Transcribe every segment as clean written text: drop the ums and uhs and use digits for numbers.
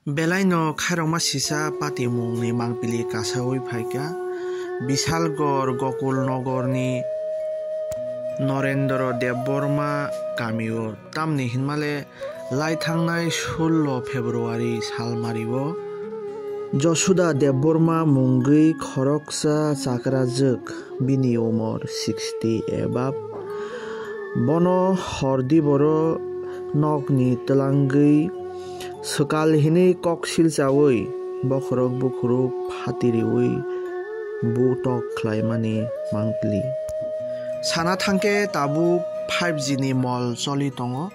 Belaino khairongma sisa patimungni mangpili kasawi phaika Bishalgor Gokulnogorni Norendra Deborma Kamio tamni hinmale laithangnai 16 February salmario Josuda Deborma mungui khoroksa chakrajuk bini umor 60 above bono hordi boro nokni telangui Sukal hini koksil cawi bokrok bukruk hatiriwi butok klaimani mangpili sana thangke tabu 5G ni mall choli tongo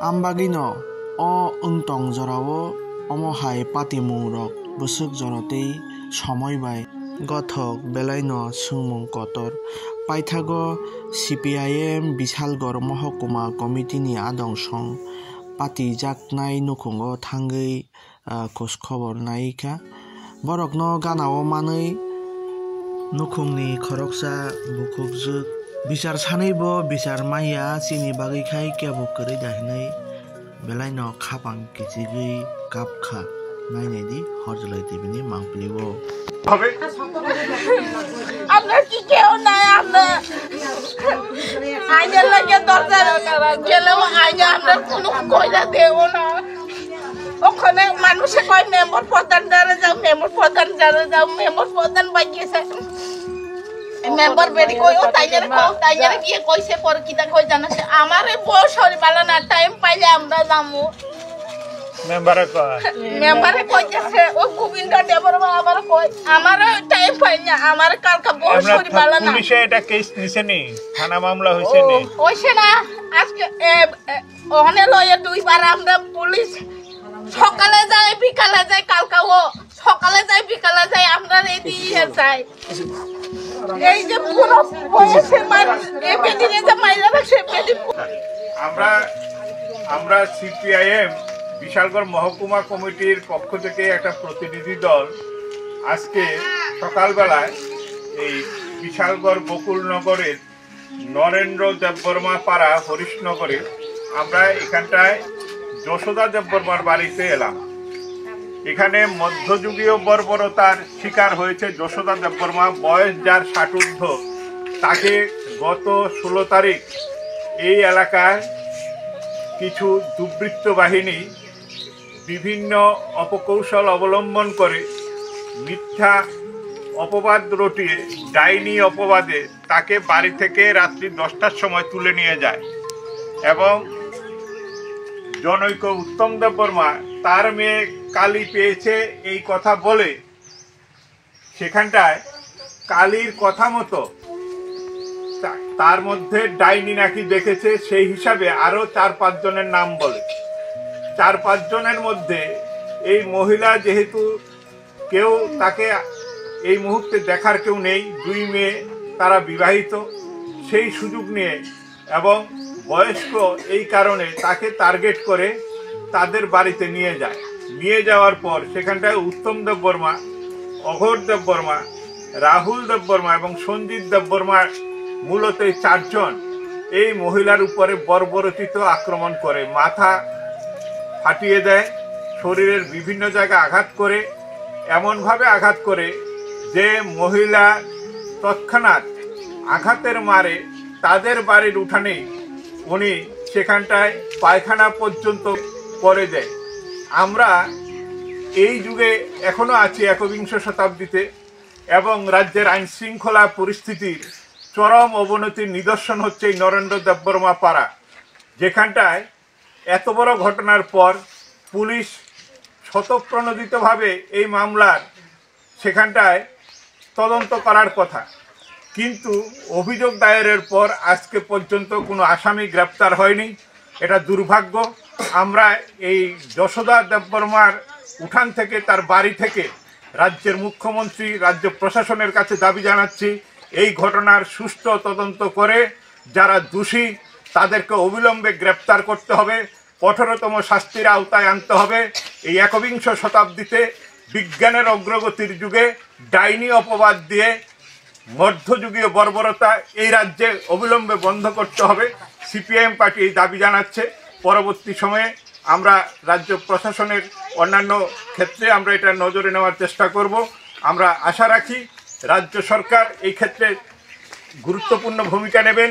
ambagino o ungtong jorao omohai patimung rok busuk jorotei সময় bai gothok belaino sungmung kotor paithago CPIM Bishalgor Mohokuma Committee ni adongsong pati jaknai nukhungo thangui khos khobor naika borokno ganao manui nukhungni khoroksa bukhukjuk bichar sanaibo bichar maya chini bagui khai kebo kwrui dahinai belaino khapang kichigui kapkha nainai di horjlai tibini mangplibo হবে আমরা কি কেউ নাই আমরা আইনের লাগে দরকার গেলেও আইনে আমরা কোনো কইরা দেব না ওখানে মানুষে কয় মেম্বার প্রধান দ্বারা যাও মেম্বার প্রধান দ্বারা যাও মেম্বার প্রধান বাগিয়েছে মেম্বার বেরি কই ও তাইয়ারে গিয়ে কইছে পর কিটা কই জানাছে আমারে বয়স হই বালা না টাইম পাইলে আমরা যামু মেম্বারে কইতেছে ও গোবিন্দ দেবরমা আবার কই আমারে টাইম পাই না আমারে কালকা বয়স হই বালা না পুলিশে এটা কেস নিছে নি থানা মামলা হইছে নি হইছে না আজকে ওখানে লয়ে দুইবার আমরা পুলিশ সকালে যায় বিকালে যায় কালকা ও সকালে যায় বিকালে যায় আমরা এই দিয়ে যাই এই যে পুরো বয়সের মানুষ এই বেদিনে যে মাইরা রাখছে বেদি আমরা সিপিআইএম বিশালগড় মহকুমা কমিটির পক্ষ থেকে একটা প্রতিনিধি দল আজকে সকালবেলায় এই বিশালগড় বকুলনগরের নরেন্দ্র দেববর্মা পাড়া হরিশনগরে আমরা এখানটায় যশোদা দেববর্মার বাড়িতে এলাম। এখানে মধ্যযুগীয় বর্বরতার শিকার হয়েছে যশোদা দেববর্মা, বয়স যার 60 ঊর্ধ্ব। তাকে গত 16 তারিখ এই এলাকায় কিছু দুর্বৃত্ত বাহিনী বিভিন্ন অপকৌশল অবলম্বন করে মিথ্যা অপবাদ রটিয়ে ডাইনি অপবাদে তাকে বাড়ি থেকে রাত্রি 10টার সময় তুলে নিয়ে যায় এবং জনৈক উত্তম দেববর্মা তার মেয়ে কালী পেয়েছে এই কথা বলে সেখানটায় কালীর কথা মতো তার মধ্যে ডাইনি নাকি দেখেছে সেই হিসাবে আরো 4-5 জনের নাম বলে। 4-5 জনের মধ্যে এই মহিলা যেহেতু কেউ তাকে এই মুহূর্তে দেখার কেউ নেই, 2 মেয়ে তারা বিবাহিত, সেই সুযোগ নিয়ে এবং বয়স্ক এই কারণে তাকে টার্গেট করে তাদের বাড়িতে নিয়ে যায়। নিয়ে যাওয়ার পর সেখানটায় উত্তম দেববর্মা, অঘোর দেববর্মা, রাহুল দেববর্মা এবং সঞ্জিত দেববর্মা মূলত এই 4 জন এই মহিলার উপরে বর্বরচিত আক্রমণ করে, মাথা ফাটিয়ে দেয়, শরীরের বিভিন্ন জায়গায় আঘাত করে, এমনভাবে আঘাত করে যে মহিলা তৎক্ষণাৎ আঘাতের মারে তাদের বাড়ির উঠানেই উনি সেখানটায় পায়খানা পর্যন্ত করে দেয়। আমরা এই যুগে এখনো আছি 21 শতাব্দীতে এবং রাজ্যের আইন শৃঙ্খলা পরিস্থিতির চরম অবনতির নিদর্শন হচ্ছে এই নরেন্দ্র দেববর্মা পাড়া, যেখানটায় এত বড় ঘটনার পর পুলিশ স্বতঃপ্রণোদিতভাবে এই মামলার সেখানটায় তদন্ত করার কথা, কিন্তু অভিযোগ দায়েরের পর আজকে পর্যন্ত কোনো আসামি গ্রেপ্তার হয়নি। এটা দুর্ভাগ্য। আমরা এই যশোদা দেববর্মার উঠান থেকে, তার বাড়ি থেকে রাজ্যের মুখ্যমন্ত্রী, রাজ্য প্রশাসনের কাছে দাবি জানাচ্ছি এই ঘটনার সুষ্ঠু তদন্ত করে যারা দোষী তাদেরকে অবিলম্বে গ্রেপ্তার করতে হবে, কঠোরতম শাস্তির আওতায় আনতে হবে। এই 21 শতাব্দীতে বিজ্ঞানের অগ্রগতির যুগে ডাইনি অপবাদ দিয়ে মধ্যযুগীয় বর্বরতা এই রাজ্যে অবিলম্বে বন্ধ করতে হবে। সিপিআইএম পার্টি এই দাবি জানাচ্ছে। পরবর্তী সময়ে আমরা রাজ্য প্রশাসনের অন্যান্য ক্ষেত্রে আমরা এটা নজরে নেওয়ার চেষ্টা করব। আমরা আশা রাখি রাজ্য সরকার এই ক্ষেত্রে গুরুত্বপূর্ণ ভূমিকা নেবেন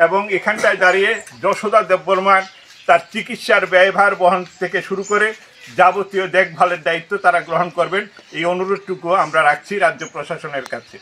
এবং এখানটায় দাঁড়িয়ে যশোদা দেববর্মার তার চিকিৎসার ব্যয়ভার বহন থেকে শুরু করে যাবতীয় দেখভালের দায়িত্ব তারা গ্রহণ করবেন, এই অনুরোধটুকু আমরা রাখছি রাজ্য প্রশাসনের কাছে।